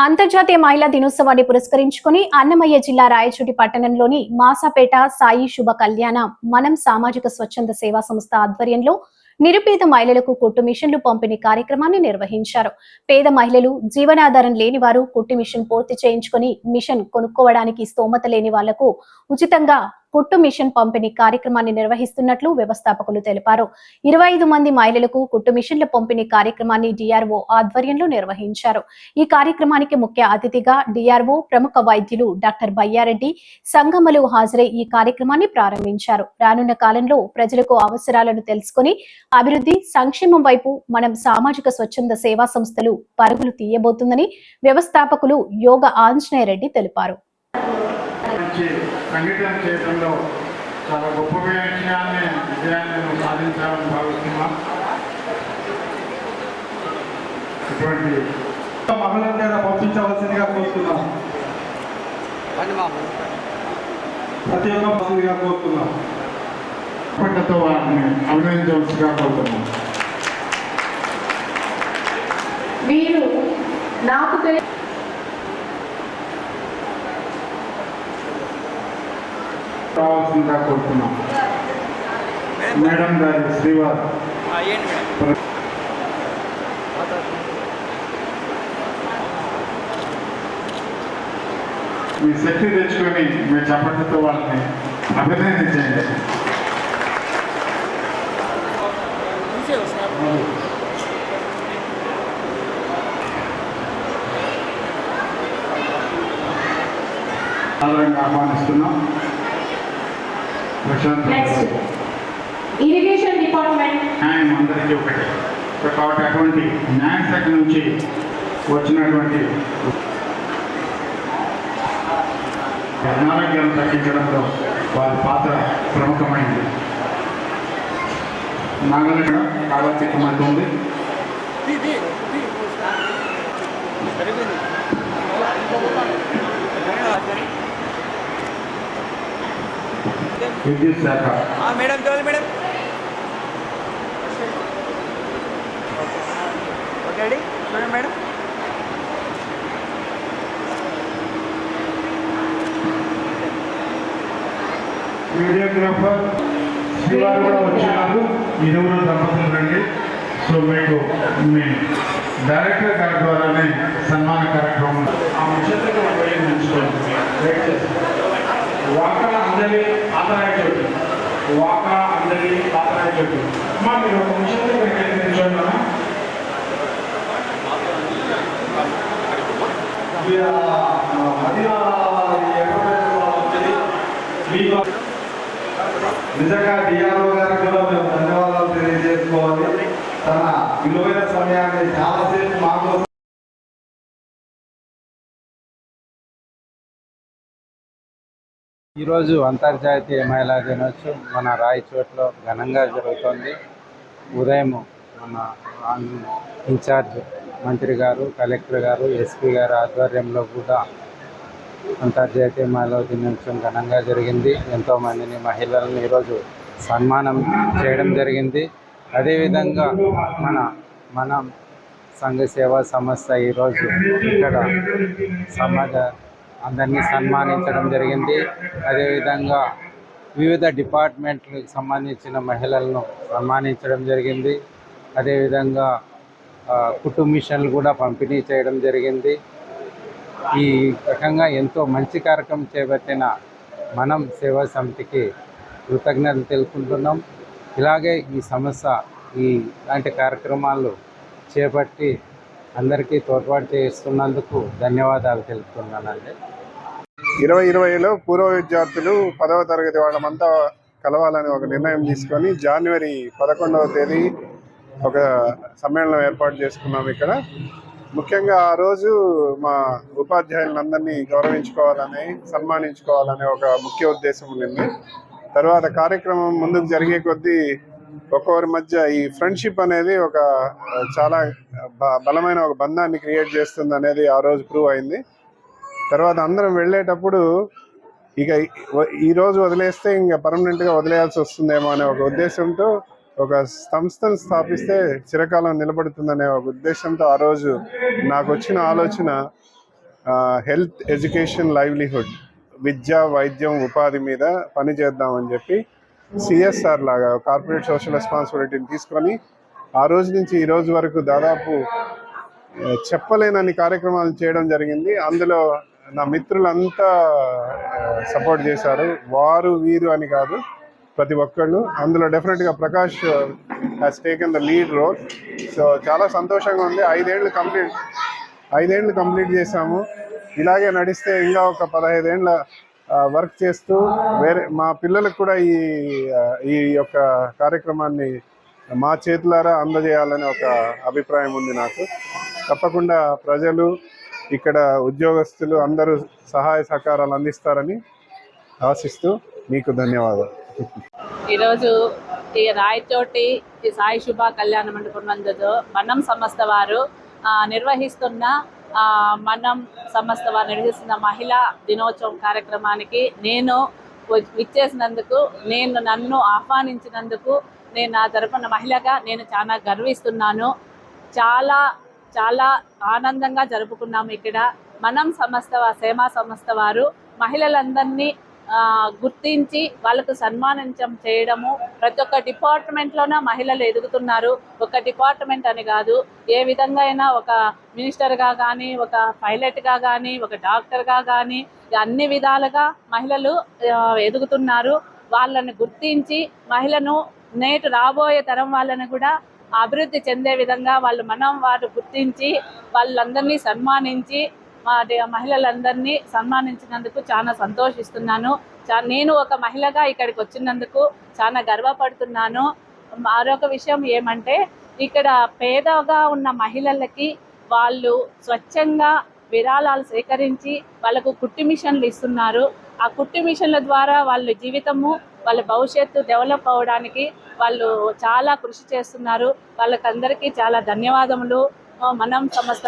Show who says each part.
Speaker 1: అంతర్జాతీయ మహిళా దినోత్సవాన్ని పురస్కరించుకుని అన్నమయ్య జిల్లా రాయచోటి పట్టణంలోని మాసాపేట సాయి శుభ కళ్యాణ మనం సామాజిక స్వచ్ఛంద సేవా సంస్థ ఆధ్వర్యంలో నిరుపేద మహిళలకు కుట్టు మిషన్లు పంపిణీ కార్యక్రమాన్ని నిర్వహించారు. పేద మహిళలు, జీవనాధారం లేని వారు కుట్టు మిషన్ పూర్తి చేయించుకుని మిషన్ కొనుక్కోవడానికి స్తోమత లేని వాళ్లకు ఉచితంగా కుట్టు మిషన్ పంపిణీ కార్యక్రమాన్ని నిర్వహిస్తున్నట్లు వ్యవస్థాపకులు తెలిపారు. 25 మంది మహిళలకు కుట్టు మిషన్ల పంపిణీ కార్యక్రమాన్ని డిఆర్ఓ ఆధ్వర్యంలో నిర్వహించారు. ఈ కార్యక్రమానికి ముఖ్య అతిథిగా డిఆర్ఓ, ప్రముఖ వైద్యులు డాక్టర్ బయ్యారెడ్డి, సంగమలు హాజరై ఈ కార్యక్రమాన్ని ప్రారంభించారు. రానున్న కాలంలో ప్రజలకు అవసరాలను తెలుసుకుని అభివృద్ధి, సంక్షేమం వైపు మనం సామాజిక స్వచ్ఛంద సేవా సంస్థలు పరుగులు తీయబోతుందని వ్యవస్థాపకులు యోగ ఆంజనేయ రెడ్డి తెలిపారు.
Speaker 2: సంఘటన చేయడంలో చాలా గొప్ప విజయాన్ని సాధించాలని భావిస్తున్నాం. ఇటువంటి మహిళల మీద పంపించవలసిందిగా కోరుతున్నాం. ప్రతి ఒక్క కోరుతున్నాం. పట్టతో వారిని అభినందించవలసిగా కోరుతున్నాం.
Speaker 3: మీరు నాకు
Speaker 2: రావాల్సిందిగా కోరుతున్నాం. మేడం గారి శ్రీవారు మీ శక్తి తెచ్చుకొని మీ చప్పట్లతో వాళ్ళని అభినందించండి. ఆహ్వానిస్తున్నాం.
Speaker 3: ఇరిగేషన్ డిపార్ట్మెంట్
Speaker 2: న్యాయం అందరికీ ఒకటి కాబట్టి అటువంటి న్యాయశాఖ నుంచి వచ్చినటువంటి అనారోగ్యాన్ని తగ్గించడంలో వారి పాత్ర ప్రముఖమైంది. నాగలిక కాలతీకమవుతుంది. విద్యుత్ శాఖ
Speaker 4: మేడం చూడాలి మేడం. ఓకే అండి చూడండి మేడం.
Speaker 2: వీడియోగ్రాఫర్ శ్రీవారు కూడా వచ్చినారు. ఇరువురు దంపతులు రండి. సో మీకు మీ డైరెక్టర్ గారి ద్వారానే సన్మాన కార్యక్రమం ఆ ముఖ్యంగా ఉపయోగించుకోండి. వాకా అందరి పాతరాయచోటి వాకా అందరి పాతరాయచోటి అమ్మా మీరు ఒక నిమిషంలో నిల్చోండి. నిజంగా డిఆర్ఓ గారికి కూడా మేము ధన్యవాదాలు తెలియజేసుకోవాలి. తన విలువైన సమయాన్ని చాలాసేపు మాకు
Speaker 5: ఈరోజు అంతర్జాతీయ మహిళా దినోత్సవం మన రాయచోట్లో ఘనంగా జరుగుతుంది. ఉదయం మన ఇన్ఛార్జ్ మంత్రి గారు, కలెక్టర్ గారు, ఎస్పీ గారు ఆధ్వర్యంలో కూడా అంతర్జాతీయ మహిళా దినోత్సవం ఘనంగా జరిగింది. ఎంతోమందిని మహిళలను ఈరోజు సన్మానం చేయడం జరిగింది. అదేవిధంగా మన సంఘ సేవా సంస్థ ఈరోజు ఇక్కడ సమాజ అందరినీ సన్మానించడం జరిగింది. అదేవిధంగా వివిధ డిపార్ట్మెంట్లకు సంబంధించిన మహిళలను సన్మానించడం జరిగింది. అదేవిధంగా కుటుంబ మిషన్లు కూడా పంపిణీ చేయడం జరిగింది. ఈ రకంగా ఎంతో మంచి కార్యక్రమం చేపట్టిన మనం సేవా సమితికి కృతజ్ఞతలు తెలుపుకుంటున్నాం. ఇలాగే ఈ సంస్థ ఇలాంటి కార్యక్రమాలు చేపట్టి అందరికీ తోడ్పాటు చేస్తున్నందుకు ధన్యవాదాలు తెలుపుతున్నానండి.
Speaker 6: 2020లో పూర్వ విద్యార్థులు 10వ తరగతి వాళ్ళమంతా కలవాలని ఒక నిర్ణయం తీసుకొని జనవరి 11వ తేదీ ఒక సమ్మేళనం ఏర్పాటు చేసుకున్నాం. ఇక్కడ ముఖ్యంగా ఆ రోజు మా ఉపాధ్యాయులందరినీ గౌరవించుకోవాలని, సన్మానించుకోవాలనే ఒక ముఖ్య ఉద్దేశం ఉండింది. తర్వాత కార్యక్రమం ముందుకు జరిగే కొద్దీ ఒక్కొక్కరి మధ్య ఈ ఫ్రెండ్షిప్ అనేది ఒక చాలా బలమైన ఒక బంధాన్ని క్రియేట్ చేస్తుంది అనేది ఆ రోజు ప్రూవ్ అయింది. తర్వాత అందరం వెళ్ళేటప్పుడు ఇక ఈరోజు వదిలేస్తే ఇంకా పర్మనెంట్గా వదిలేయాల్సి వస్తుందేమో అనే ఒక ఉద్దేశంతో ఒక సంస్థను స్థాపిస్తే చిరకాలం నిలబడుతుందనే ఒక ఉద్దేశంతో ఆ రోజు నాకు వచ్చిన ఆలోచన హెల్త్, ఎడ్యుకేషన్, లైవ్లీహుడ్, విద్య, వైద్యం, ఉపాధి మీద పని చేద్దామని చెప్పి సిఎస్ఆర్ లాగా కార్పొరేట్ సోషల్ రెస్పాన్సిబిలిటీని తీసుకొని ఆ రోజు నుంచి ఈ రోజు వరకు దాదాపు చెప్పలేనన్ని కార్యక్రమాలు చేయడం జరిగింది. అందులో నా మిత్రులంతా సపోర్ట్ చేశారు. వారు వీరు అని కాదు, ప్రతి ఒక్కళ్ళు. అందులో డెఫినెట్గా Prakash has taken the lead role. So చాలా సంతోషంగా ఉంది. 5 ఏళ్ళు కంప్లీట్ చేశాము. ఇలాగే నడిస్తే ఇంకా ఒక 15 ఏళ్ళ వర్క్ చేస్తూ మా పిల్లలకు కూడా ఈ యొక్క కార్యక్రమాన్ని మా చేతులారా అందజేయాలని ఒక అభిప్రాయం ఉంది నాకు. తప్పకుండా ప్రజలు, ఇక్కడ ఉద్యోగస్తులు అందరూ సహాయ సహకారాలు అందిస్తారని ఆశిస్తూ మీకు ధన్యవాదాలు.
Speaker 7: ఈరోజు ఈ రాయచోటి ఈ సాయి శుభ కళ్యాణ మండపం నందు మనం సంస్థ వారు నిర్వహిస్తున్న మహిళా దినోత్సవం కార్యక్రమానికి నేను విచ్చేసినందుకు, నన్ను ఆహ్వానించినందుకు నేను నా తరపున మహిళగా నేను చాలా గర్విస్తున్నాను. చాలా చాలా ఆనందంగా జరుపుకున్నాము. ఇక్కడ మనం సేమా సంస్థ వారు మహిళలందరినీ గుర్తించి వాళ్ళకు సన్మానించం చేయడము. ప్రతి ఒక్క డిపార్ట్మెంట్లోన మహిళలు ఎదుగుతున్నారు. ఒక డిపార్ట్మెంట్ అని కాదు, ఏ విధంగా అయినా ఒక మినిస్టర్గా కానీ, ఒక పైలట్గా కానీ, ఒక డాక్టర్గా కానీ, అన్ని విధాలుగా మహిళలు ఎదుగుతున్నారు. వాళ్ళని గుర్తించి మహిళను నేటి రాబోయే తరం వాళ్ళని కూడా అభివృద్ధి చెందే విధంగా వారు గుర్తించి వాళ్ళందరినీ సన్మానించి మహిళలందరినీ సన్మానించినందుకు చాలా సంతోషిస్తున్నాను. నేను ఒక మహిళగా ఇక్కడికి వచ్చినందుకు చాలా గర్వపడుతున్నాను. మరొక విషయం ఏమంటే, ఇక్కడ పేదగా ఉన్న మహిళలకి వాళ్ళు స్వచ్ఛంగా విరాళాలు సేకరించి వాళ్ళకు కుట్టి మిషన్లు ఇస్తున్నారు. ఆ కుట్టి మిషన్ల ద్వారా వాళ్ళ జీవితము, వాళ్ళ భవిష్యత్తు డెవలప్ అవ్వడానికి వాళ్ళు చాలా కృషి చేస్తున్నారు. వాళ్ళకందరికీ చాలా ధన్యవాదములు. మనం సంస్థ